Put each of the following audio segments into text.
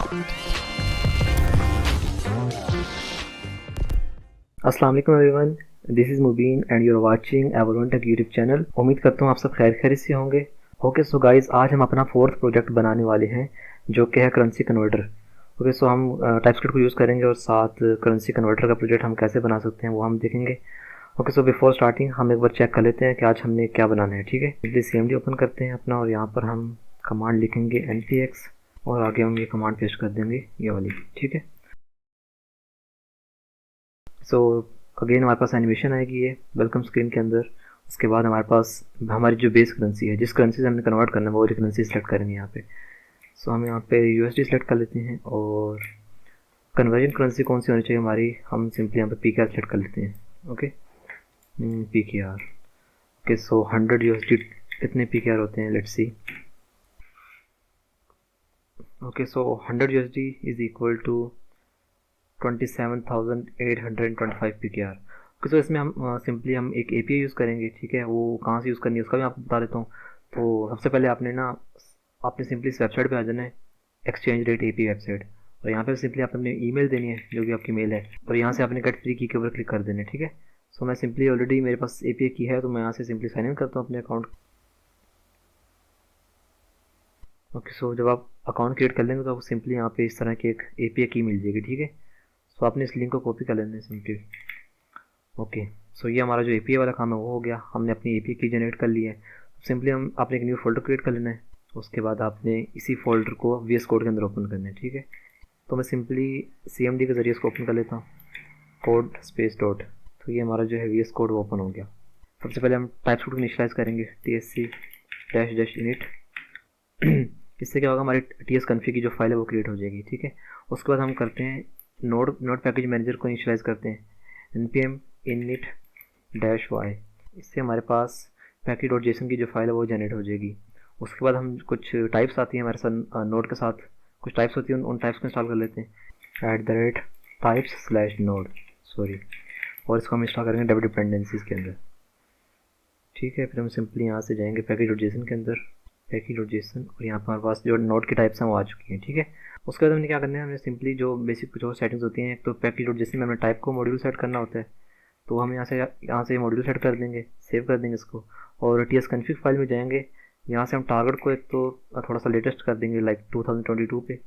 अस्सलाम वालेकुम everyone, this is Mubeen and you are watching everyone tech YouTube channel. उम्मीद करता हूँ आप सब खैरियत से होंगे। ओके सो गाइस, आज हम अपना फोर्थ प्रोजेक्ट बनाने वाले हैं जो कि है करेंसी कन्वर्टर। ओके सो हम टाइपस्क्रिप्ट को यूज़ करेंगे और साथ करेंसी कन्वर्टर का प्रोजेक्ट हम कैसे बना सकते हैं वो हम देखेंगे। ओके सो बिफोर स्टार्टिंग हम एक बार चेक कर लेते हैं कि आज हमने क्या बनाना है। ठीक है, इसलिए CMD ओपन करते हैं अपना और यहाँ पर हम कमांड लिखेंगे npx और आगे हम ये कमांड पेस्ट कर देंगे, ये वाली। ठीक है, सो अगेन हमारे पास एनिमेशन आएगी ये वेलकम स्क्रीन के अंदर। उसके बाद हमारे पास हमारी जो बेस करेंसी है, जिस करेंसी से हमने कन्वर्ट करना है वो वाली करेंसी सेलेक्ट करेंगे यहाँ पे। सो हम यहाँ पे USD सेलेक्ट कर लेते हैं और कन्वर्जन करेंसी कौन सी होनी चाहिए हमारी, हम सिंपली यहाँ पे PKR सेलेक्ट कर लेते हैं। Okay, PKR। Okay so 100 USD कितने PKR होते हैं, let's see. Okay so 100 USD is equal to 27,825 PKR। Okay so इसमें हम सिंपली हम एक API यूज़ करेंगे। ठीक है, वो कहाँ से यूज़ करनी है उसका भी आपको बता देता हूँ। तो सबसे पहले आपने सिंपली इस वेबसाइट पे आ जाना है, एक्सचेंज रेट API वेबसाइट। और यहाँ पे सिंपली आपने अपनी ईमेल देनी है, जो भी आपकी मेल है, और यहाँ से आपने गेट फ्री की के ऊपर क्लिक कर देना है। ठीक है, सो मैं सिंपली ऑलरेडी मेरे पास API की है तो मैं यहाँ से सिंपली साइन इन करता हूँ अपने अकाउंट। ओके सो जब आप अकाउंट क्रिएट कर लेंगे तो आपको सिंपली यहाँ पे इस तरह की एक API की मिल जाएगी। ठीक है, सो आपने इस लिंक को कॉपी कर लेना है सिंपली। ओके सो ये हमारा जो API वाला काम है वो हो गया, हमने अपनी API की जनरेट कर ली है। सिंपली हम आपने एक न्यू फोल्डर क्रिएट कर लेना है। उसके बाद आपने इसी फोल्डर को VS कोड के अंदर ओपन करना है। ठीक है, तो मैं सिंपली CMD के ज़रिए इसको ओपन कर लेता हूँ, कोड स्पेस डॉट। तो ये हमारा जो है VS कोड वो ओपन हो गया। सबसे पहले हम टाइपस्क्रिप्ट को इनिशियलाइज करेंगे, TSC डैश init। इससे क्या होगा, हमारी TS कन्फिग की जो फाइल है वो क्रिएट हो जाएगी। ठीक है, उसके बाद हम करते हैं नोड पैकेज मैनेजर को इनिशियलाइज करते हैं, npm init डैश y। इससे हमारे पास पैकेज डॉट जेसन की जो फाइल है वो जनरेट हो जाएगी। उसके बाद हम कुछ टाइप्स आती हैं हमारे साथ, नोड के साथ कुछ टाइप्स होती हैं, उन टाइप्स को इंस्टॉल कर लेते हैं, @types/node, सॉरी। और इसको हम इंस्टॉल करेंगे डब्ल्यू डिपेंडेंसीज के अंदर। ठीक है, फिर हम सिंपली यहाँ से जाएंगे पैकेज डॉट जेसन के अंदर, पैकेज डॉट जेसन, और यहाँ पर हमारे पास जो नोड की टाइप्स हैं वो आ चुकी हैं। ठीक है, उसके बाद हमने क्या करना है, हमने सिंपली जो बेसिक जो सेटिंग्स होती हैं, एक तो पैकेज डॉट जेसन में हमें टाइप को मॉड्यूल सेट करना होता है, तो हम यहाँ से मॉड्यूल सेट कर देंगे, सेव कर देंगे इसको, और TS कन्फिग फाइल में जाएंगे। यहाँ से हम टारगेट को एक तो थोड़ा सा लेटेस्ट कर देंगे, लाइक 2022 पे,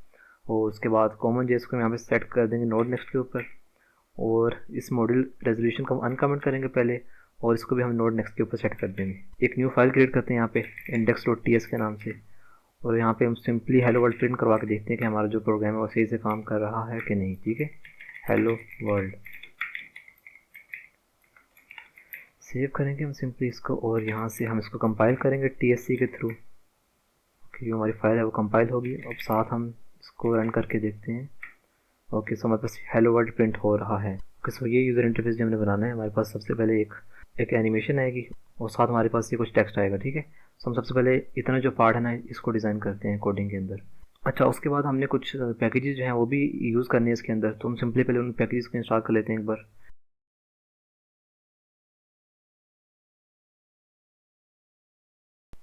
और उसके बाद कॉमन जेस को यहाँ पे सेट कर देंगे नोड नेक्स्ट के ऊपर, और इस मॉड्यूल रेजोल्यूशन को हम अनकमेंट करेंगे पहले, और इसको भी हम नोड नेक्स्ट के ऊपर सेट कर देंगे। एक न्यू फाइल क्रिएट करते हैं यहाँ पे index.ts के नाम से, और यहाँ पे हम सिंपली हेलो वर्ल्ड प्रिंट करवा के देखते हैं कि हमारा जो प्रोग्राम है वो सही से काम कर रहा है कि नहीं। ठीक है, हेलो वर्ल्ड सेव करेंगे हम सिंपली इसको, और यहाँ से हम इसको कंपाइल करेंगे TSC के थ्रू। ओके, जो हमारी फाइल है वो कंपाइल होगी। अब साथ हम इसको रन करके देखते हैं। ओके सो हमारे पास हेलो वर्ल्ड प्रिंट हो रहा है। ओके सो ये यूज़र इंटरफेस जो हमने बनाना है, हमारे पास सबसे पहले एक एनिमेशन आएगी और साथ हमारे पास ये कुछ टेक्स्ट आएगा। ठीक है, सो हम सबसे पहले इतना जो पार्ट है ना इसको डिज़ाइन करते हैं कोडिंग के अंदर। अच्छा, उसके बाद हमने कुछ पैकेजेस जो हैं वो भी यूज़ करने हैं इसके अंदर, तो हम सिंपली पहले उन पैकेजेस को इंस्टॉल कर लेते हैं एक बार।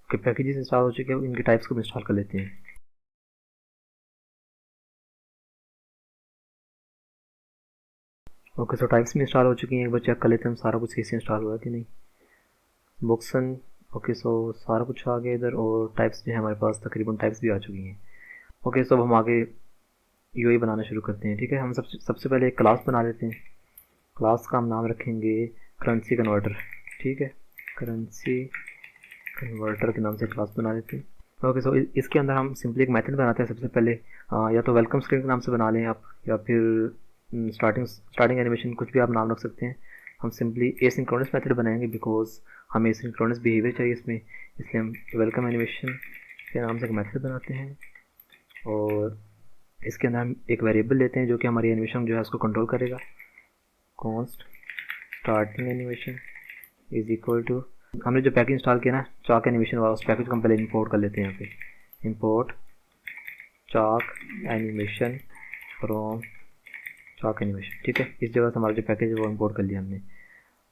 ओके, पैकेजेस इंस्टॉल हो चुके हैं, इनके टाइप्स को भी इंस्टॉल कर लेते हैं। ओके सो टाइप्स भी इंस्टॉल हो चुकी हैं, एक बार चेक कर लेते हैं हम सारा कुछ सही से इंस्टॉल हुआ है कि नहीं। बुक्सन, ओके सो सारा कुछ आ गया इधर, और टाइप्स भी हैं हमारे पास, तकरीबन टाइप्स भी आ चुकी हैं। ओके सो अब हम आगे UI बनाना शुरू करते हैं। ठीक है, हम सबसे पहले एक क्लास बना लेते हैं। क्लास का हम नाम रखेंगे करेंसी कन्वर्टर। ठीक है, करेंसी कन्वर्टर के नाम से क्लास बना लेते हैं। ओके सो इसके अंदर हम सिंपली एक मेथड बनाते हैं सबसे पहले। या तो वेलकम स्क्रीन के नाम से बना लें आप, या फिर स्टार्टिंग एनिमेशन, कुछ भी आप नाम रख सकते हैं। हम सिंपली एसिंक्रोनस मेथड बनाएंगे बिकॉज हमें एसिंक्रोनस बिहेवियर चाहिए इसमें, इसलिए हम वेलकम एनिमेशन के नाम से एक मेथड बनाते हैं, और इसके अंदर हम एक वेरिएबल लेते हैं जो कि हमारी एनिमेशन जो है उसको कंट्रोल करेगा। Const starting animation is equal to, हमने जो पैकेज इंस्टॉल किया ना चाक एनिमेशन वाला, उस पैकेज को हम पहले इंपोर्ट कर लेते हैं। यहाँ पे import chalk animation from chalk animation. ठीक है, इस जगह से हमारा जो पैकेज है वो इंपोर्ट कर लिया हमने।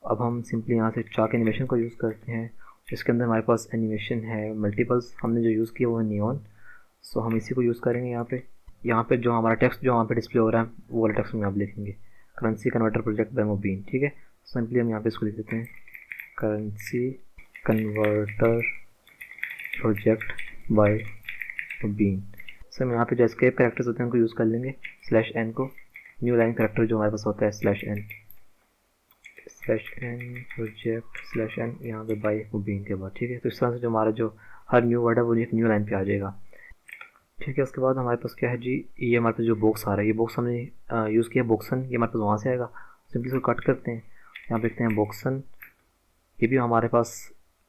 अब हम सिंपली यहाँ से चाक एनिमेशन को यूज़ करते हैं। इसके अंदर हमारे पास एनिमेशन है मल्टीपल्स, हमने जो यूज़ किया वो है नियॉन, सो हम इसी को यूज़ करेंगे यहाँ पे। यहाँ पे जो हमारा टेक्स्ट जो वहाँ पे डिस्प्ले हो रहा है वो वाला टेक्स्ट हम यहाँ पे लिखेंगे, करेंसी कन्वर्टर प्रोजेक्ट बाय मुबीन। ठीक है, सिंपली हम यहाँ पे इसको लिख देते हैं, currency converter project by Mubeen. Sir हम यहाँ पे जो एस्केप कैरेक्टर्स होते हैं उनको यूज़ कर लेंगे, /n को, न्यू लाइन कैरेक्टर जो हमारे पास होता है /n प्रोजेक्ट /n यहाँ पे बाय मुबीन के बाद। ठीक है, तो इस तरह से जो हमारा जो हर न्यू वर्ड है वो एक न्यू लाइन पे आ जाएगा। ठीक है, उसके बाद हमारे पास क्या है जी, ये हमारे पास जो बॉक्स आ रहा है, ये बॉक्स हमने यूज़ किया बॉक्सन, ये हमारे पास वहाँ से आएगा। सिंपली इसको कट करते हैं, यहाँ पे लिखते हैं बॉक्सन, ये भी हमारे पास,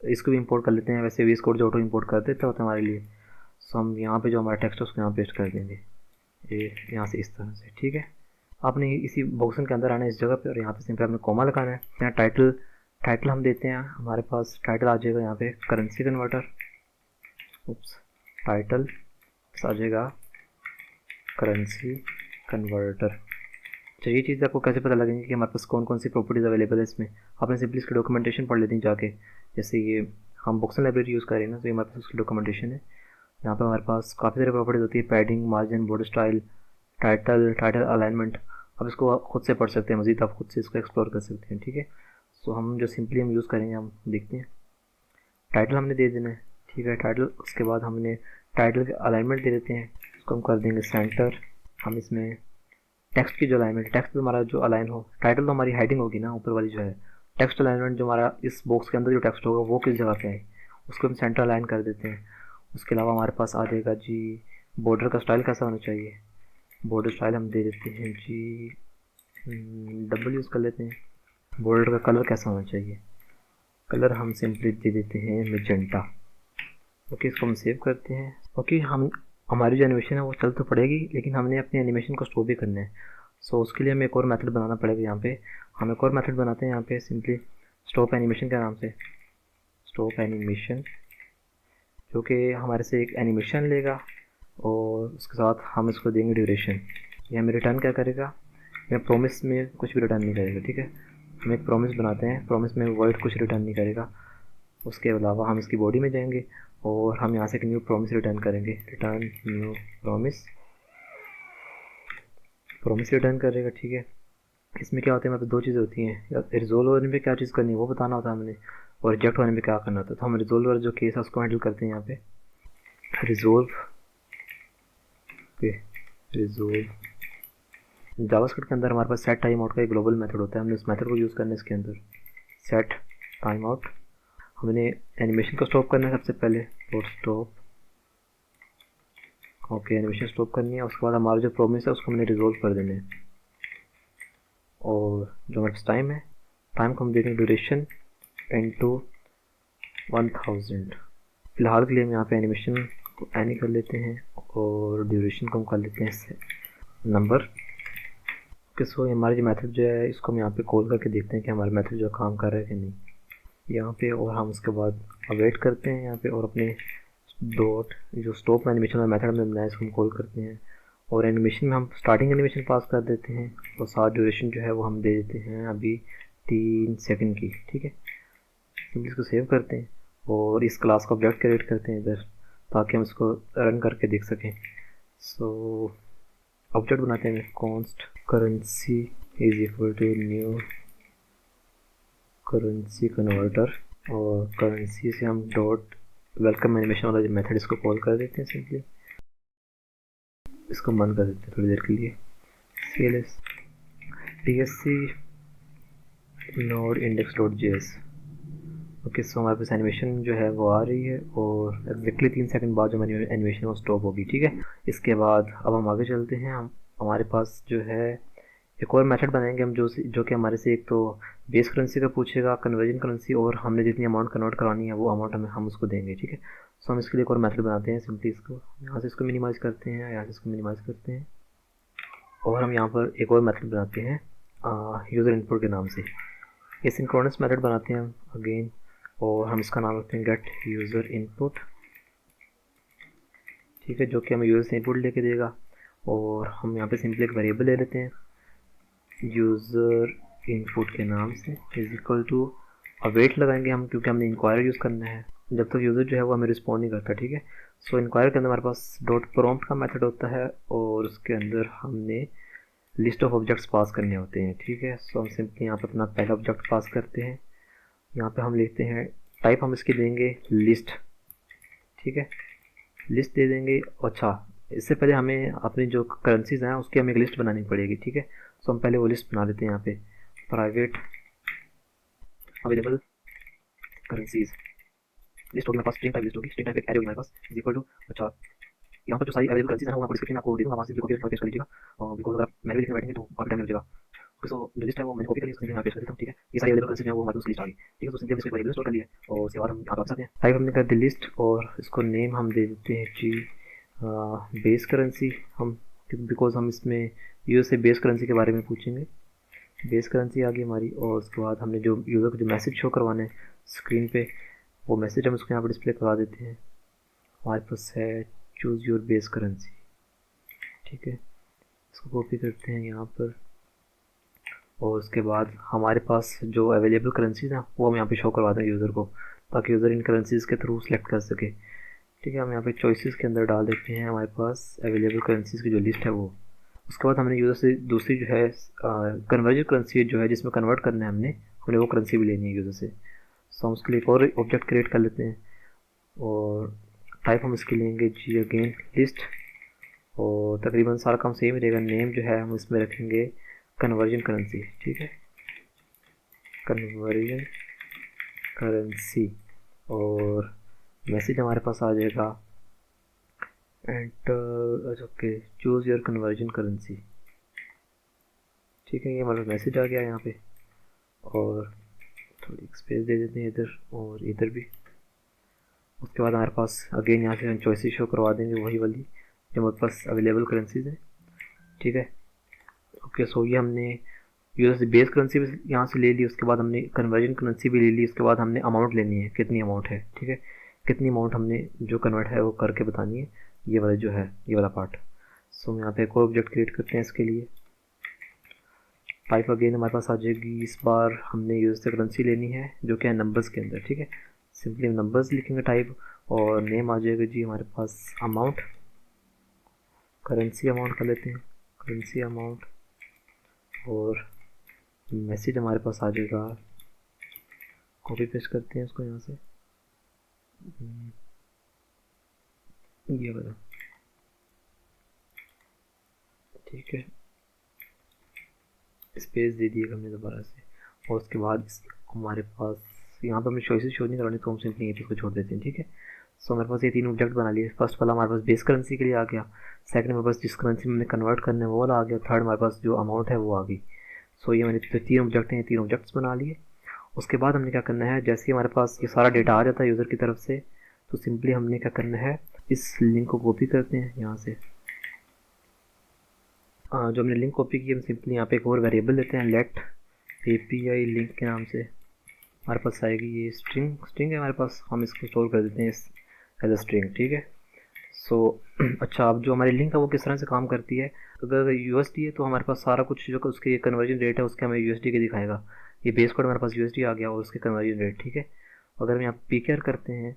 इसको भी इंपोर्ट कर लेते हैं। वैसे VS कोड जो ऑटो इंपोर्ट कर देता होता है हमारे लिए। सो हम यहाँ पे जो हमारा टेक्स्ट है उसको यहाँ पेस्ट कर देंगे, ये यहाँ से इस तरह से। ठीक है, आपने इसी बॉक्सन के अंदर आना है इस जगह पे, और यहाँ पे सिंपल आपने कॉमा लगाना है। यहाँ टाइटल हम देते हैं, हमारे पास टाइटल आ जाएगा यहाँ पे करेंसी कन्वर्टर, टाइटल आ जाएगा करेंसी कन्वर्टर। अच्छा, ये चीज़ आपको कैसे पता लगेंगे कि हमारे पास कौन कौन सी प्रॉपर्टीज़ अवेलेबल है इसमें, आपने सिंपली इसकी डॉक्यूमेंटेशन पढ़ लेती जाके। जैसे ये हम बॉक्सन लाइब्रेरी यूज़ कर रहे हैं ना, तो ये हमारे पास उसकी डॉक्यूमेंटेशन है। यहाँ पे हमारे पास काफ़ी सारी प्रॉपर्टीज़ होती है, padding, margin, border style, title alignment. आप इसको खुद से पढ़ सकते हैं, मज़ीद आप खुद से इसको एक्सप्लोर कर सकते हैं। ठीक है, सो हम जो सिंपली हम यूज़ करेंगे, हम देखते हैं। टाइटल हमने दे देना है, ठीक है, टाइटल। उसके बाद हमने टाइटल के अलाइनमेंट दे देते हैं, उसको हम कर देंगे सेंटर। हम इसमें टेक्स्ट की जो अलाइनमेंट, टेक्स्ट पे हमारा जो अलाइन हो, टाइटल तो हमारी हेडिंग होगी ना ऊपर वाली जो है, टेक्स्ट अलाइनमेंट जो हमारा इस बॉक्स के अंदर जो टेक्स्ट होगा वो किस जगह पे है उसको हम सेंटर अलाइन कर देते हैं। उसके अलावा हमारे पास आ जाएगा जी बॉर्डर का स्टाइल कैसा होना चाहिए, बॉर्डर स्टाइल हम दे देते हैं जी डबल यूज़ कर लेते हैं। बॉर्डर का कलर कैसा होना चाहिए, कलर हम सिंपली दे देते हैं मैजेंटा। ओके, इसको हम सेव करते हैं। ओके, हमारी जो एनिमेशन है वो चल तो पड़ेगी, लेकिन हमने अपनी एनिमेशन को स्टॉप भी करना है। सो उसके लिए हमें एक और मेथड बनाना पड़ेगा। यहाँ पे हम एक और मेथड बनाते हैं, यहाँ पे सिंपली स्टॉप एनिमेशन के नाम से, स्टॉप एनिमेशन, जो कि हमारे से एक एनिमेशन लेगा और उसके साथ हम इसको देंगे ड्यूरेशन। ये हमें रिटर्न क्या करेगा, मैं प्रॉमिस में कुछ भी रिटर्न नहीं करेगा। ठीक है, हम एक प्रॉमिस बनाते हैं, प्रॉमिस में वर्ड कुछ रिटर्न नहीं करेगा। उसके अलावा हम इसकी बॉडी में जाएंगे और हम यहाँ से एक न्यू प्रॉमिस रिटर्न करेंगे, return new promise, promise return करेगा। ठीक है, इसमें क्या होता है, मतलब दो चीज़ें होती हैं, रिजोल्व होने पे क्या चीज़ करनी है वो बताना होता है हमने, और रिजेक्ट होने पे क्या करना होता है। तो हम रिजोल्व वाला जो केस है उसको हैंडल करते हैं यहाँ पे, रिजोल्व पे, रिजोल्व। जावास्क्रिप्ट के अंदर हमारे पास सेट टाइम आउट का एक ग्लोबल मेथड होता है, हमने उस मेथड को यूज़ करना है इसके अंदर, सेट टाइम आउट। हमने एनिमेशन को स्टॉप करना है सबसे पहले, और स्टॉप। ओके, एनिमेशन स्टॉप करनी है। उसके बाद हमारा जो प्रॉमिस है उसको हमने रिजोल्व कर देना है, और जो हमारे पास टाइम है, टाइम को हम दे देंगे ड्यूरेशन इनटू 1000। फिलहाल के लिए हम यहाँ पे एनिमेशन को एनी कर लेते हैं और ड्यूरेशन को हम कर लेते हैं नंबर। ओके, सो हमारी जो मेथड जो है इसको हम यहाँ पे कॉल करके देखते हैं कि हमारा मेथड जो काम कर रहा है कि नहीं यहाँ पे, और हम उसके बाद अवेट करते हैं यहाँ पे, और अपने डॉट जो स्टॉप एनिमेशन वाला मेथड में बनाया इसको हम कॉल करते हैं, और एनिमेशन में हम स्टार्टिंग एनिमेशन पास कर देते हैं, और साथ ड्यूरेशन जो है वो हम दे देते हैं अभी 3 सेकंड की। ठीक है, सिंपली इसको सेव करते हैं और इस क्लास का ऑब्जेक्ट क्रिएट करते हैं इधर, ताकि हम इसको रन करके देख सकें। सो ऑब्जेक्ट बनाते हैं, const currency is equal to new currency converter, और करेंसी से हम डॉट वेलकम एनिमेशन वाला जो मेथड इसको कॉल कर देते हैं। सिंपली इसको बंद कर देते हैं थोड़ी देर के लिए। CLS TSC node index dot JS। Okay, so हमारे पास एनिमेशन जो है वो आ रही है, और एग्जैक्टली 3 सेकंड बाद जो हमारी एनिमेशन वो स्टॉप होगी। ठीक है, इसके बाद अब हम आगे चलते हैं। हमारे पास जो है एक और मेथड बनाएंगे हम, जो कि हमारे से एक तो बेस करेंसी का पूछेगा, कन्वर्जन करेंसी, और हमने जितनी अमाउंट कन्वर्ट करानी है वो अमाउंट हम उसको देंगे। ठीक है, सो हम इसके लिए एक और मेथड बनाते हैं। सिंपली इसको यहाँ से इसको मिनिमाइज़ करते हैं, यहाँ से इसको मिनिमाइज़ करते हैं, और हम यहाँ पर एक और मेथड बनाते हैं यूज़र इनपुट के नाम से। ये सिंक्रोनस मेथड बनाते हैं हम अगेन, और हम इसका नाम रखते हैं गेट यूज़र इनपुट। ठीक है, जो कि हमें यूज़र इनपुट लेके देगा, और हम यहाँ पे सिंपली एक वेरिएबल ले लेते हैं यूज़र इनपुट के नाम से, इज इक्वल टू अवेट लगाएंगे हम, क्योंकि हमने इंक्वायरी यूज़ करना है जब तक यूज़र जो है वो हमें रिस्पॉन्ड नहीं करता। ठीक है, सो इंक्वायर के अंदर हमारे पास डॉट प्रॉम्प्ट का मेथड होता है और उसके अंदर हमने लिस्ट ऑफ ऑब्जेक्ट्स पास करने होते हैं, ठीक है। सो हम सिंपली यहाँ पे अपना पहला ऑब्जेक्ट पास करते हैं। यहाँ पे हम लेते हैं टाइप, हम इसकी देंगे लिस्ट, ठीक है, लिस्ट दे देंगे। अच्छा, इससे पहले हमें अपनी जो करेंसीज हैं उसकी हमें एक लिस्ट बनानी पड़ेगी, ठीक है। सो हम पहले वो लिस्ट बना लेते हैं। यहाँ पे प्राइवेट अवेलेबल करेंसीज लिस्ट होगी, मेरे पास स्ट्रिंग टाइप लिस्ट होगी, स्ट्रिंग टाइप एक एरे होगी हमारे पास, इज इक्वल टू। अच्छा, यहाँ पर जो सारी अवेलेबल करेंसीज है वो डिस्क्रिप्शन में आपको दे दूँगा, वहाँ से कॉपी पेस्ट कर लीजिएगा, और बिकॉज अगर आप मैनुअली लिखने बैठेंगे तो काफ़ी टाइम लग जाएगा। सो जो लिस्ट है वो मैंने कॉपी कर ली, उसको यहाँ पेस्ट कर देता हूँ, ठीक है। ये सारी अवेलेबल करेंसीज है वो हमारे पास लिस्ट आ गई, ठीक है। तो सिंपली हम इसको वेरिएबल स्टोर कर लिया और उसके बाद हम यहाँ पे आ सकते हैं। टाइप हमने कर दी लिस्ट और इसको नेम हम दे देते हैं जी बेस करेंसी। हम बिकॉज हम इसमें यूज़र से बेस करेंसी के बारे में पूछेंगे। बेस करेंसी आ गई हमारी, और उसके बाद हमने जो यूज़र को जो मैसेज शो करवाना है स्क्रीन पे, वो मैसेज हम उसको यहाँ पर डिस्प्ले करवा देते हैं। हमारे पास है चूज़ योर बेस करेंसी, ठीक है। इसको कॉपी करते हैं यहाँ पर, और उसके बाद हमारे पास जो अवेलेबल करेंसीज हैं वो हम यहाँ पे शो करवा दें यूज़र को, ताकि यूज़र इन करेंसीज के थ्रू सेलेक्ट कर सके, ठीक है। हम यहाँ पे चॉइसेस के अंदर डाल देते हैं हमारे पास अवेलेबल करेंसीज की जो लिस्ट है वो। उसके बाद हमने यूज़र से दूसरी जो है कन्वर्जन करेंसी जो है जिसमें कन्वर्ट करना है हमने वो करेंसी भी लेनी है यूज़र से। सो हम उसके लिए एक और ऑब्जेक्ट क्रिएट कर लेते हैं, और टाइप हम इसके लेंगे जी अगेन लिस्ट, और तकरीबन सारा काम सेम ही रहेगा। नेम जो है हम इसमें रखेंगे कन्वर्जन करेंसी, ठीक है, कन्वर्जन करेंसी। और मैसेज हमारे पास आ जाएगा enter, okay, choose your conversion currency, ठीक है। ये हमारा मैसेज आ गया यहाँ पे, और थोड़ी स्पेस दे देते हैं इधर और इधर भी। उसके बाद हमारे पास अगेन यहाँ से हम चॉइसेस शो करवा देंगे वही वाली जो हमारे पास अवेलेबल करेंसीज हैं, ठीक है। ओके, सो ये हमने यूज़र से बेस करेंसी भी यहाँ से ले ली, उसके बाद हमने कन्वर्जन करेंसी भी ले ली, उसके बाद हमने अमाउंट लेनी है, कितनी अमाउंट है, ठीक है, कितनी अमाउंट हमने जो कन्वर्ट है वो करके बतानी है, ये वाला जो है ये वाला पार्ट। सो हम यहाँ पे एक और ऑब्जेक्ट क्रिएट करते हैं इसके लिए। टाइप अगेन हमारे पास आ जाएगी, इस बार हमने यूज़र से करेंसी लेनी है जो कि है नंबर्स के अंदर, ठीक है। सिंपली हम नंबर्स लिखेंगे टाइप, और नेम आ जाएगा जी हमारे पास अमाउंट, करेंसी अमाउंट कर लेते हैं, करेंसी अमाउंट, और मैसेज हमारे पास आ जाएगा, कॉपी पेस्ट करते हैं इसको यहाँ से, ये वाला, ठीक है, स्पेस दे दिएगा हमने दोबारा से। और उसके बाद हमारे पास यहाँ पर हमें चॉइसेस शो नहीं करवानी, तो हम सिंपली ये को छोड़ देते हैं, ठीक है। सो हमारे पास ये तीन ऑब्जेक्ट बना लिए। फर्स्ट वाला हमारे पास बेस करेंसी के लिए आ गया, सेकंड हमारे पास जिस करेंसी में हमने कन्वर्ट करना है वो वाला आ गया, थर्ड हमारे पास जो अमाउंट है वो आ गई। सो ये मैंने जो तीन ऑब्जेक्ट हैं, ये तीन ऑब्जेक्ट्स बना लिए। उसके बाद हमने क्या करना है, जैसे ही हमारे पास ये सारा डेटा आ जाता है यूज़र की तरफ से, तो सिंपली हमने क्या करना है, इस लिंक को कॉपी करते हैं यहाँ से। जो हमने लिंक कॉपी की, हम सिंपली यहाँ पे एक और वेरिएबल लेते हैं, लेट API लिंक के नाम से। हमारे पास आएगी ये स्ट्रिंग है हमारे पास, हम इसको स्टोर कर देते हैं एज अ स्ट्रिंग, ठीक है। सो अच्छा, अब जो हमारी लिंक है वो किस तरह से काम करती है, अगर USD है तो हमारे पास सारा कुछ जो उसके कन्वर्जन रेट है उसके हमें USD के दिखाएगा। ये बेस कोड हमारे पास USD आ गया और उसके कन्वर्जन रेट, ठीक है। अगर हम यहाँ PKR करते हैं,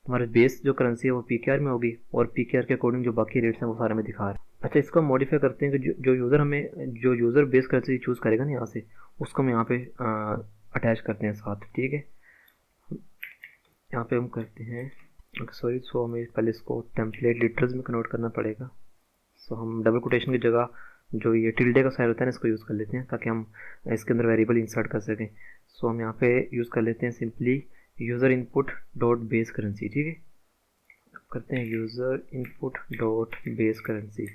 हमारे बेस जो करेंसी है वो PKR में होगी, और PKR के अकॉर्डिंग जो बाकी रेट्स हैं वो सारे में दिखा रहा है। अच्छा, इसको हम मॉडिफाई करते हैं कि जो यूज़र बेस करेंसी चूज़ करेगा ना यहाँ से, उसको हम यहाँ पे अटैच करते हैं साथ, ठीक है। यहाँ पे हम करते हैं, सॉरी, सो हमें पहले इसको टेम्पलेट लिटर्स में कन्वर्ट करना पड़ेगा। सो हम डबल कोटेशन की जगह जो ये टिल्डे का साइन होता है ना, इसको यूज़ कर लेते हैं ताकि हम इसके अंदर वेरिएबल इंसर्ट कर सकें। सो हम यहाँ पे यूज़ कर लेते हैं simply user input dot base currency, ठीक है। करते हैं user input dot base currency.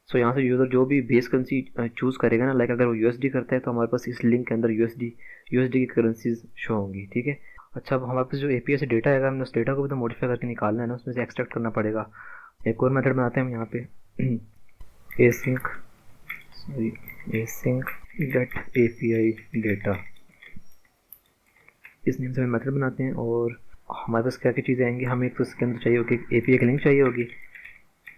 So यहाँ से यूज़र जो भी बेस करेंसी चूज़ करेगा ना, लाइक अगर वो USD करता है तो हमारे पास इस लिंक के अंदर USD की करेंसीज शो होंगी, ठीक है। अच्छा, अब हमारे पास जो API से डेटा आएगा, हमने उस डेटा को भी तो मॉडिफाई करके निकालना है ना, उसमें से एक्सट्रैक्ट करना पड़ेगा। एक और मेथड बनाते हैं हम यहाँ पे async get API data, इस नेम से हम मेथड बनाते हैं। और हमारे पास क्या क्या चीज़ें आएंगी, हमें एक तो इसके अंदर चाहिए होगी API की लिंक चाहिए होगी,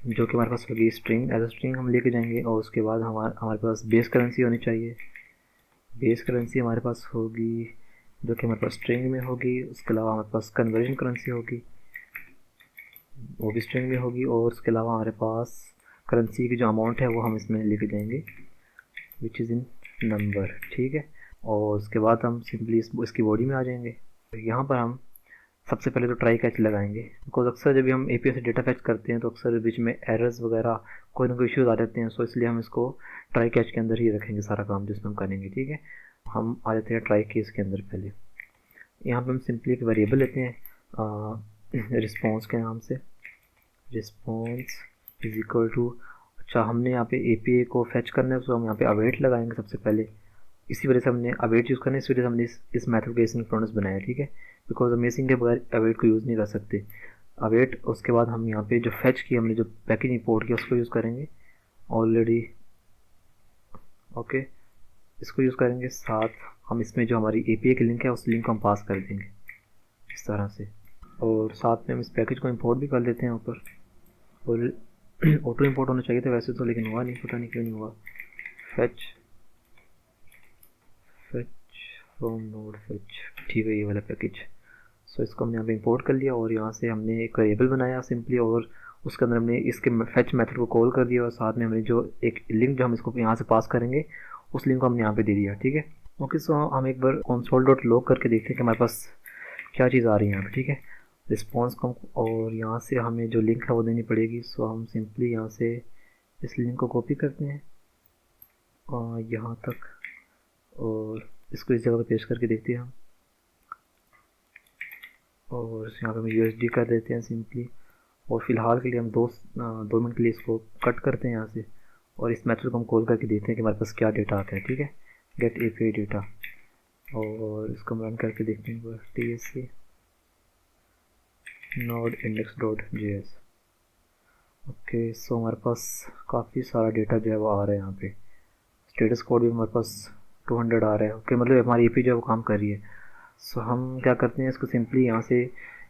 जो कि हमारे पास होगी स्ट्रिंग, एज अ स्ट्रिंग हम लेके जाएंगे। और उसके बाद हमारे पास बेस करेंसी होनी चाहिए, बेस करेंसी हमारे पास होगी जो कि हमारे पास स्ट्रिंग में होगी। उसके अलावा हमारे पास कन्वर्जन करेंसी होगी, वो भी स्ट्रिंग में होगी, और उसके अलावा हमारे पास करेंसी की जो अमाउंट है वो हम इसमें लेके जाएंगे, विच इज़ इन नंबर, ठीक है। और उसके बाद हम सिंपली इसकी बॉडी में आ जाएंगे। यहाँ पर हम सबसे पहले तो ट्राई कैच लगाएंगे, बिकॉज अक्सर जब भी हम एपीआई से डेटा फैच करते हैं तो अक्सर बीच में एरर्स वगैरह कोई ना कोई इश्यूज आ जाते हैं। सो इसलिए हम इसको ट्राई कैच के अंदर ही रखेंगे सारा काम जिसमें हम करेंगे, ठीक है। हम आ जाते हैं ट्राई केस के अंदर। पहले यहाँ पे हम सिंपली एक वेरिएबल लेते हैं रिस्पॉन्स के नाम से, रिस्पॉन्स इज इक्वल टू, अच्छा हमने यहाँ पे एपीआई को फैच करना है तो हम यहाँ पे अवेट लगाएंगे सबसे पहले। इसी वजह से हमने अवेट यूज़ करना है, इस वजह से हमने इस मेथड को एसिंक्रोनस बनाया, ठीक है, बिकॉज हम एसिंक के बगैर अवेट को यूज़ नहीं कर सकते। अवेट, उसके बाद हम यहाँ पे जो फैच किया हमने, जो पैकेज इंपोर्ट किया उसको यूज़ करेंगे ऑलरेडी, ओके, इसको यूज़ करेंगे। साथ हम इसमें जो हमारी एपीआई की लिंक है उस लिंक को हम पास कर देंगे इस तरह से, और साथ में हम इस पैकेज को इंपोर्ट भी कर देते हैं ऊपर। और ऑटो इंपोर्ट होना चाहिए था वैसे तो, लेकिन हुआ नहीं, पता नहीं क्यों नहीं हुआ। फैच फ्रॉम नोड फैच, ठीक है, ये वाला पैकेज। सो इसको हमने यहाँ पे इंपोर्ट कर लिया, और यहाँ से हमने एक वेरिएबल बनाया सिंपली, और उसके अंदर हमने इसके फैच मेथड को कॉल कर दिया, और साथ में हमने जो एक लिंक जो हम इसको यहाँ से पास करेंगे उस लिंक को हमने यहाँ पे दे दिया, ठीक है। ओके, सो हम एक बार console डॉट लॉग करके देखते हैं कि हमारे पास क्या चीज़ आ रही है यहाँ पे, ठीक है। रिस्पॉन्स को, और यहाँ से हमें जो लिंक है वो देनी पड़ेगी। सो हम सिंपली यहाँ से इस लिंक को कॉपी करते हैं और यहाँ तक, और इसको इस जगह पे पेस्ट करके देखते हैं हम, और यहाँ पे हम USD कर देते हैं सिंपली। और फिलहाल के लिए हम 2 मिनट के लिए इसको कट करते हैं यहाँ से, और इस मेथड को हम कॉल करके देखते हैं कि हमारे पास क्या डेटा आता है, ठीक है, गेट API डेटा। और इसको हम रन करके देखते हैं, TSC node index dot JS। Okay, so हमारे पास काफ़ी सारा डेटा जो है वो आ रहा है यहाँ पे। स्टेटस कोड भी हमारे पास 200 आ रहा है, ओके, मतलब हमारी API जो है वो काम कर रही है। सो हम क्या करते हैं, इसको सिंपली यहाँ से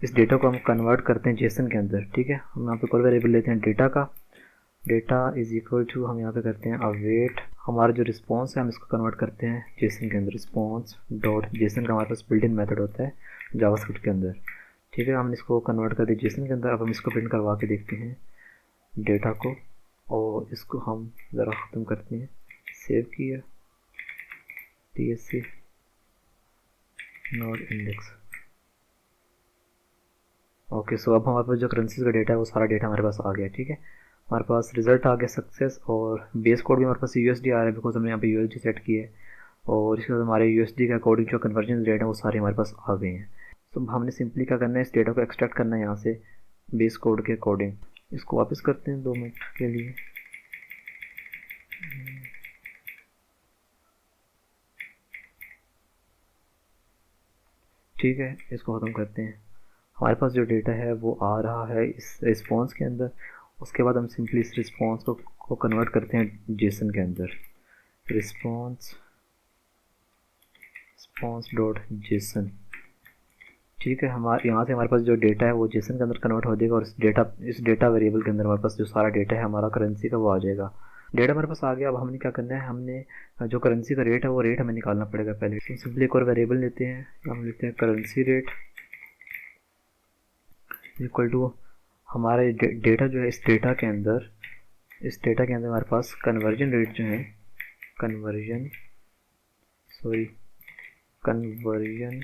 इस डेटा को हम कन्वर्ट करते हैं जेसन के अंदर, ठीक है। हम यहाँ पे कोई वेरिएबल लेते हैं डेटा का, डेटा इज इक्वल टू, हम यहाँ पे करते हैं अवेट, हमारा जो रिस्पॉन्स है हम इसको कन्वर्ट करते हैं जेसन के अंदर, रिस्पॉन्स डॉट जेसन का हमारे पास बिल्ट इन मेथड होता है जावास्क्रिप्ट के अंदर, ठीक है। हमने इसको कन्वर्ट कर दिया जेसन के अंदर। अब हम इसको प्रिंट करवा के देखते हैं डेटा को, और इसको हम ज़रा ख़त्म करते हैं। सेव किया, TSC नोड इंडेक्स, ओके। सो अब हमारे पास जो करेंसीज का डेटा है वो सारा डेटा हमारे पास आ गया, ठीक है। हमारे पास रिजल्ट आ गया सक्सेस, और बेस कोड भी हमारे पास USD आ रहा है बिकॉज हमने यहाँ पे USD सेट किया है, और इसके बाद हमारे USD के अकॉर्डिंग जो कन्वर्जन रेट है वो सारे हमारे पास आ गए हैं। तो हमने सिंपली क्या करना है, इस डेटा को एक्सट्रैक्ट करना है यहाँ से बेस कोड के अकॉर्डिंग। इसको वापस करते हैं 2 मिनट के लिए। ठीक है, इसको ख़त्म करते हैं। हमारे पास जो डेटा है वो आ रहा है इस रिस्पॉन्स के अंदर। उसके बाद हम सिंपली इस रिस्पॉन्स को कन्वर्ट करते हैं जेसन के अंदर, रिस्पॉन्स डॉट जेसन, ठीक है। हमारे यहाँ से हमारे पास जो डेटा है वो जेसन के अंदर कन्वर्ट हो जाएगा, और इस डेटा वेरिएबल के अंदर हमारे पास जो सारा डेटा है हमारा करेंसी का वो आ जाएगा। डेटा हमारे पास आ गया। अब हमने क्या करना है, हमने जो करेंसी का रेट है वो रेट हमें निकालना पड़ेगा पहले। तो सिंपली एक और वेरिएबल लेते हैं, हम लेते हैं करेंसी रेट इक्वल टू, हमारे डेटा जो है इस डेटा के अंदर हमारे पास कन्वर्जन रेट जो है, कन्वर्जन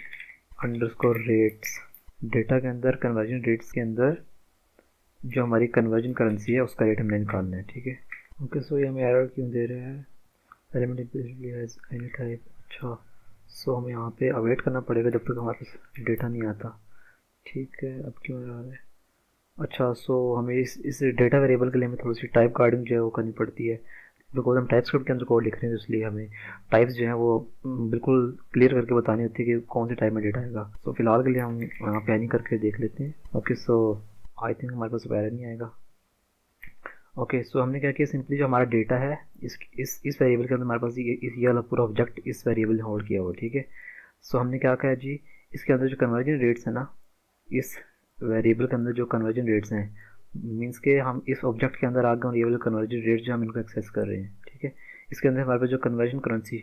अंडरस्कोर रेट्स, डेटा के अंदर कन्वर्जन रेट्स के अंदर जो हमारी कन्वर्जन करेंसी है उसका रेट हमने निकालना है, ठीक है। ओके, सो ये हमें एरर क्यों दे रहा है, एलिमेंट एनी टाइप, अच्छा। सो हमें यहाँ पे अवेट करना पड़ेगा जब तक हमारे पास डेटा नहीं आता, ठीक है। अब क्यों आ रहा है, अच्छा। सो हमें इस डेटा वेरिएबल के लिए हमें थोड़ी सी टाइप गार्डिंग जो है वो करनी पड़ती है, बिकॉज हम टाइप स्क्रिप्ट के अंदर कोड लिख रहे हैं, तो इसलिए हमें टाइप्स जो है वो बिल्कुल क्लियर करके बतानी होती है कि कौन सी टाइप में डेटा आएगा। सो फिलहाल के लिए हम यहाँ पे एनी करके देख लेते हैं। ओके, सो आई थिंक हमारे पास एरर नहीं आएगा। ओके, सो हमने क्या किया, सिंपली जो हमारा डेटा है इस वेरिएबल के अंदर हमारे पास ये वाला पूरा ऑब्जेक्ट इस वेरिएबल ने होल्ड किया हुआ, ठीक है। सो हमने क्या कहा जी, इसके अंदर जो कन्वर्जन रेट्स है ना, इस वेरिएबल के अंदर जो कन्वर्जन रेट्स हैं, मींस के हम इस ऑब्जेक्ट के अंदर आ गए और ये वाले कन्वर्जन रेट जो हम इनको एक्सेस कर रहे हैं, ठीक है। इसके अंदर हमारे पास जो कन्वर्जन करेंसी,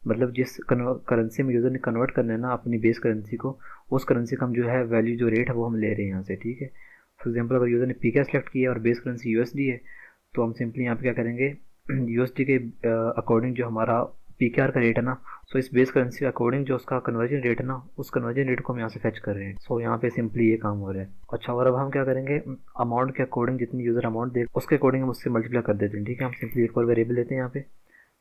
मतलब जिस करेंसी में यूज़र ने कन्वर्ट करना है ना अपनी बेस करेंसी को, उस करेंसी का हम जो है वैल्यू जो रेट है वो हम ले रहे हैं यहाँ से, ठीक है। फॉर एग्जांपल अगर यूज़र ने पी सेलेक्ट किया और बेस करेंसी यूएसडी है, तो हम सिंपली यहाँ पे क्या करेंगे, यूएसडी के अकॉर्डिंग जो हमारा पीकेआर का रेट है ना, सो इस बेस करेंसी के अकॉर्डिंग जो उसका कन्वर्जन रेट है ना, उस कन्वर्जन रेट को हम यहाँ से फेच कर रहे हैं। सो यहाँ पे सिंपली ये काम हो रहा है। अच्छा, और अब हम क्या करेंगे, अमाउंट के अकॉर्डिंग जितनी यूज़र अमाउंट दे उसके अकॉर्डिंग हम उससे मल्टीप्लाई कर देते हैं। ठीक है, हम सिंपली एक और वेरिएबल लेते हैं यहाँ पे,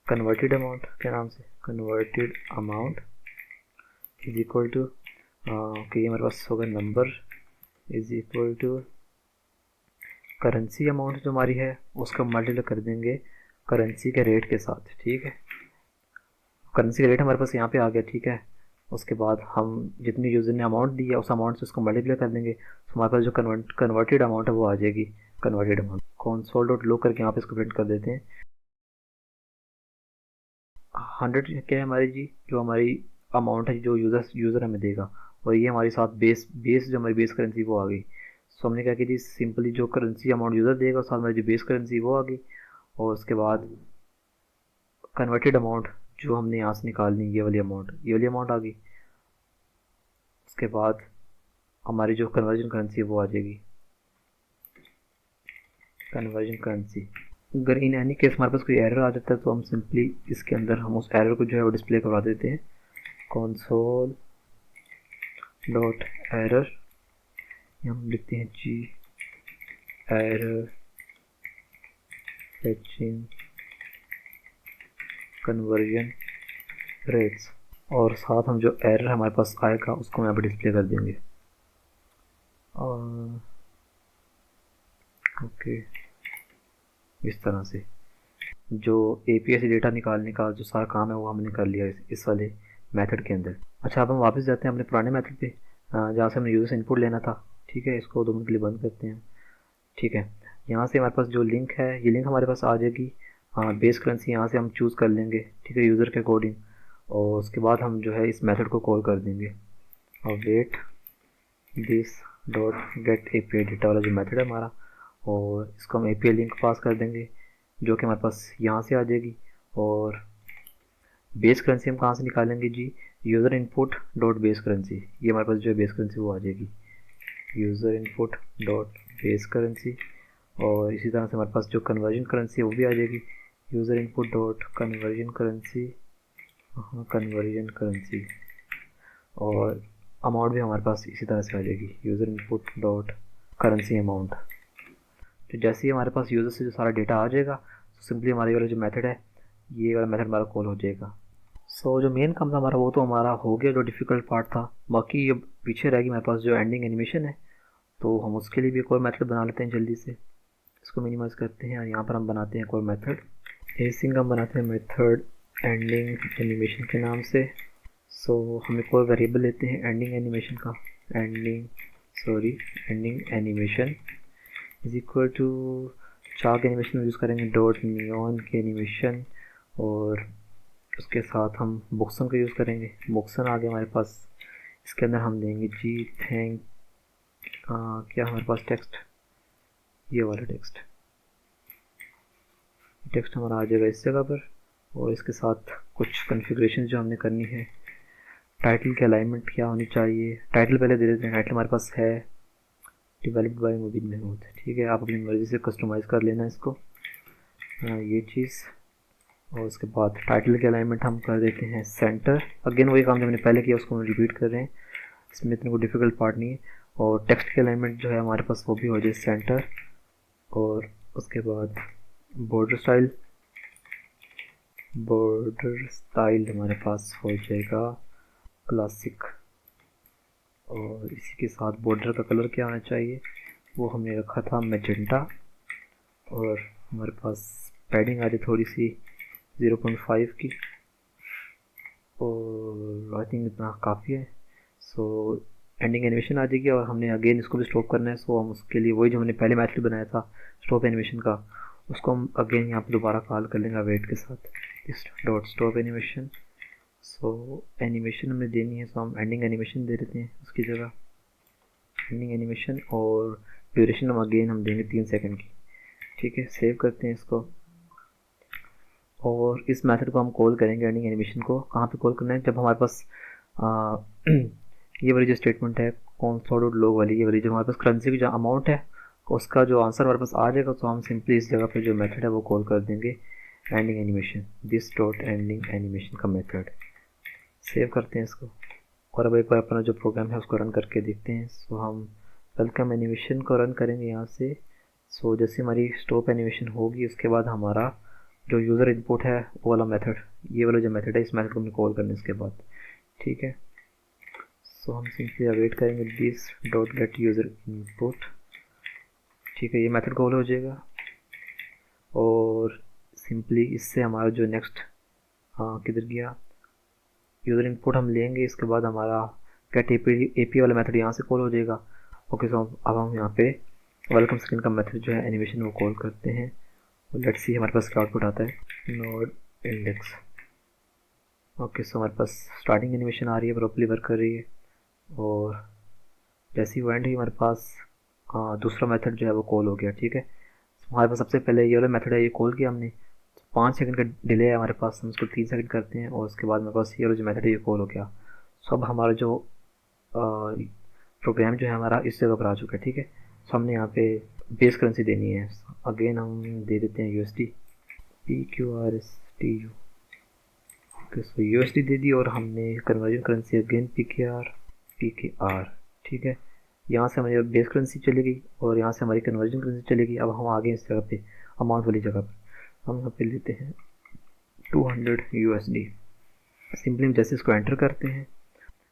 कन्वर्टेड अमाउंट के नाम से, converted amount is equal to, okay ये हमारे पास होगा number is equal to currency amount जो हमारी है उसका मल्टीप्लाई कर देंगे करेंसी के रेट के साथ। ठीक है, करेंसी का रेट हमारे पास यहाँ पे आ गया। ठीक है, उसके बाद हम जितनी यूज़र ने अमाउंट दी है उस अमाउंट से उसको मल्टीप्लाई कर देंगे, तो हमारे पास जो कन्वर्टेड अमाउंट है वो आ जाएगी। कन्वर्टेड अमाउंट console डॉट लो करके यहाँ पे इसको प्रिंट कर देते हैं। 100 क्या है हमारी जी, जो हमारी अमाउंट है जो यूज़र हमें देगा, और ये हमारे साथ बेस जो हमारी बेस करेंसी वो आ गई। सो हमने क्या की थी, सिंपली जो करेंसी अमाउंट यूज़र देगा साथ हमारी जो बेस करेंसी वो आ गई, और उसके बाद कन्वर्टेड अमाउंट जो हमने यहाँ से निकालनी, ये वाली अमाउंट आ गई। उसके बाद हमारी जो कन्वर्जन करेंसी है वो आ जाएगी, कन्वर्जन करेंसी। अगर इन एनी केस हमारे पास कोई एरर आ जाता है तो हम सिंपली इसके अंदर हम उस एरर को जो है वो डिस्प्ले करवा देते हैं, console डॉट एरर, हम लिखते हैं जी एरर फेचिंग कन्वर्जन रेट्स, और साथ हम जो एरर हमारे पास आएगा उसको हम यहाँ पर डिस्प्ले कर देंगे। और ओके, इस तरह से जो एपीआई से डेटा निकालने का जो सारा काम है वो हमने कर लिया इस वाले मेथड के अंदर। अच्छा, अब हम वापस जाते हैं अपने पुराने मेथड पे जहाँ से हमने यूज़र से इनपुट लेना था। ठीक है, इसको 2 मिनट के लिए बंद करते हैं। ठीक है, यहाँ से हमारे पास जो लिंक है, ये लिंक हमारे पास आ जाएगी। हाँ, बेस करेंसी यहाँ से हम चूज़ कर लेंगे। ठीक है, यूज़र के अकॉर्डिंग, और उसके बाद हम जो है इस मेथड को कॉल कर देंगे, और wait this dot get API data वाला जो मेथड है हमारा, और इसको हम एपीआई लिंक पास कर देंगे जो कि हमारे पास यहाँ से आ जाएगी। और बेस करेंसी हम कहाँ से निकालेंगे जी, user input dot base currency, ये हमारे पास जो है बेस करेंसी वो आ जाएगी, user input dot base currency. और इसी तरह से हमारे पास जो कन्वर्जन करेंसी है वो भी आ जाएगी, user input dot conversion currency, conversion currency. और अमाउंट भी हमारे पास इसी तरह से आ जाएगी, user input dot currency amount. तो जैसे ही हमारे पास यूज़र से जो सारा डेटा आ जाएगा, तो सिंपली हमारे वाला जो मेथड है, ये वाला मेथड हमारा कॉल हो जाएगा। सो जो मेन काम था हमारा वो तो हमारा हो गया, जो डिफ़िकल्ट पार्ट था। बाकी अब पीछे रहेगी हमारे पास जो एंडिंग एनिमेशन है, तो हम उसके लिए भी एक और मेथड बना लेते हैं जल्दी से। इसको मिनिमाइज़ करते हैं और यहाँ पर हम बनाते हैं एक और मेथड, एसिंग हम बनाते हैं मेथड एंडिंग एनिमेशन के नाम से। सो हम एक और वेरिएबल लेते हैं एंडिंग एनिमेशन का, ending animation is equal to chalk animation use करेंगे डॉट नियॉन के एनिमेशन, और उसके साथ हम बुक्सन का यूज़ करेंगे। बुक्सन आ गया हमारे पास, इसके अंदर हम देंगे जी थैंक, क्या हमारे पास टेक्स्ट, ये वाला टेक्स्ट हमारा आ जाएगा इस जगह पर। और इसके साथ कुछ कॉन्फ़िगरेशन जो हमने करनी है, टाइटल की अलाइनमेंट क्या होनी चाहिए, टाइटल पहले दे देते हैं। टाइटल हमारे पास है डेवलप्ड बाय मुबीन महमूद। ठीक है, आप अपनी मर्ज़ी से कस्टमाइज़ कर लेना इसको, ये चीज़। और उसके बाद टाइटल के अलाइनमेंट हम कर देते हैं सेंटर। अगेन वही काम जो हमने पहले किया उसको हम रिपीट कर रहे हैं, इसमें इतना कोई डिफ़िकल्ट पार्ट नहीं है। और टेक्स्ट के अलाइनमेंट जो है हमारे पास वो भी हो जाए सेंटर। और उसके बाद बॉर्डर स्टाइल हमारे पास हो जाएगा क्लासिक। और इसी के साथ बॉर्डर का कलर क्या होना चाहिए, वो हमने रखा था मैजेंटा। और हमारे पास पैडिंग आ जाए थोड़ी सी 0.5 की, और आई थिंक इतना काफ़ी है। सो एंडिंग एनिमेशन आ जाएगी, और हमने अगेन इसको भी स्टॉप करना है। सो हम उसके लिए वही जो हमने पहले मेथड बनाया था स्टॉप एनिमेशन का, उसको हम अगेन यहाँ पे दोबारा कॉल कर लेंगे वेट के साथ, इस डॉट स्टॉप एनिमेशन। सो एनिमेशन हमें देनी है, सो हम एंडिंग एनिमेशन दे देते हैं उसकी जगह, एंडिंग एनिमेशन। और ड्यूरेशन हम अगेन हम देंगे 3 सेकंड की। ठीक है, सेव करते हैं इसको। और इस मेथड को हम कॉल करेंगे एंडिंग एनिमेशन को, कहाँ पे कॉल करना है, जब हमारे पास ये वाली जो स्टेटमेंट है console.log वाली, ये वाली जो हमारे पास करेंसी की जो अमाउंट है उसका जो आंसर हमारे पास आ जाएगा तो हम सिंपली इस जगह पे जो मेथड है वो कॉल कर देंगे ending animation, this dot ending animation का मेथड। सेव करते हैं इसको और अब एक बार अपना जो प्रोग्राम है उसको रन करके देखते हैं। सो हम वेलकम एनिमेशन को रन करेंगे यहाँ से। सो जैसे हमारी स्टॉप एनिमेशन होगी उसके बाद हमारा जो यूज़र इनपुट है वो वाला मेथड, ये वाला जो मेथड है इस मेथड को हमने कॉल करने इसके बाद, ठीक है। सो हम सिंपली अवेट करेंगे this dot gate user input, ठीक है, ये मेथड कॉल हो जाएगा और सिंपली इससे हमारा जो नेक्स्ट, हाँ किधर गया, यूज़र इनपुट हम लेंगे, इसके बाद हमारा गेट एपी वाला मेथड यहाँ से कॉल हो जाएगा। ओके, सो अब हम यहाँ पे वेलकम स्क्रीन का मेथड जो है एनिमेशन वो कॉल करते हैं और लेट्स सी हमारे पास क्या आउटपुट आता है, नोड इंडेक्स। ओके, सो हमारे पास स्टार्टिंग एनिमेशन आ रही है, प्रॉपर्ली वर्क कर रही है और जैसे ही एंड ही हमारे पास दूसरा मेथड जो है वो कॉल हो गया, ठीक है। हमारे पास सबसे पहले ये वाला मेथड है, ये कॉल किया हमने, 5 सेकंड का डिले है हमारे पास, हम उसको 3 सेकंड करते हैं और उसके बाद मेरे पास ये वाला जो मेथड है ये कॉल हो गया। सो अब हमारा जो प्रोग्राम जो है हमारा इस जगह पर आ चुका है, ठीक है। सो हमने यहाँ पे बेस करेंसी देनी है, अगेन हम दे देते हैं USD PQRSTU। ओके, सो USD दे दी और हमने कन्वर्जन करेंसी अगेन PKR, ठीक है। यहाँ से हमारी बेस करेंसी चली गई और यहाँ से हमारी कन्वर्जन करेंसी चली गई। अब हम आ गए इस जगह पे अमाउंट वाली जगह पर, हम यहाँ पे लेते हैं 200 USD। सिंपली जैसे इसको एंटर करते हैं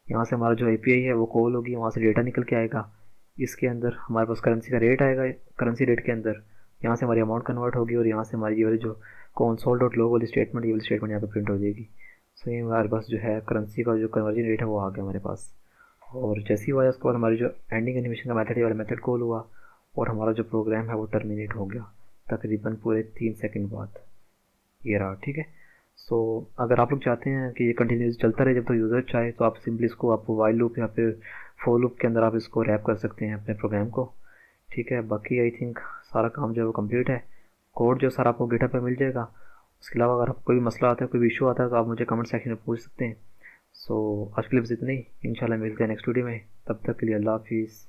यहाँ से हमारा जो API है वो कॉल होगी, वहाँ से डेटा निकल के आएगा, इसके अंदर हमारे पास करेंसी का रेट आएगा, करेंसी रेट के अंदर यहाँ से हमारी अमाउंट कन्वर्ट होगी और यहाँ से हमारी ये वाली जो console.log वाली स्टेटमेंट, ये वाली स्टेटमेंट यहाँ पे प्रिंट हो जाएगी। सो ये हमारे पास जो है करेंसी का जो कन्वर्जन रेट है वो आ गया हमारे पास। और जैसे ही हुआ उसके बाद हमारी जो एंडिंग एनिमेशन का मेथड है वाला मेथड कॉल हुआ और हमारा जो प्रोग्राम है वो टर्मिनेट हो गया तकरीबन पूरे 3 सेकंड बाद, ये रहा, ठीक है। सो अगर आप लोग चाहते हैं कि ये कंटिन्यूस चलता रहे जब तक तो यूज़र चाहे तो आप सिंपली इसको आप वाइल लूप या फिर फॉर लूप के अंदर आप इसको रैप कर सकते हैं अपने प्रोग्राम को, ठीक है। बाकी आई थिंक सारा काम जो है वो कंप्लीट है, कोड जो सारा आपको गिटहब पे मिल जाएगा। उसके अलावा अगर आपको कोई मसला आता है, कोई इशू आता है तो आप मुझे कमेंट सेक्शन में पूछ सकते हैं। सो आज के लिए बस इतना ही, इंशाल्लाह मिलते हैं नेक्स्ट वीडियो में, तब तक के लिए अल्लाह हाफिज़।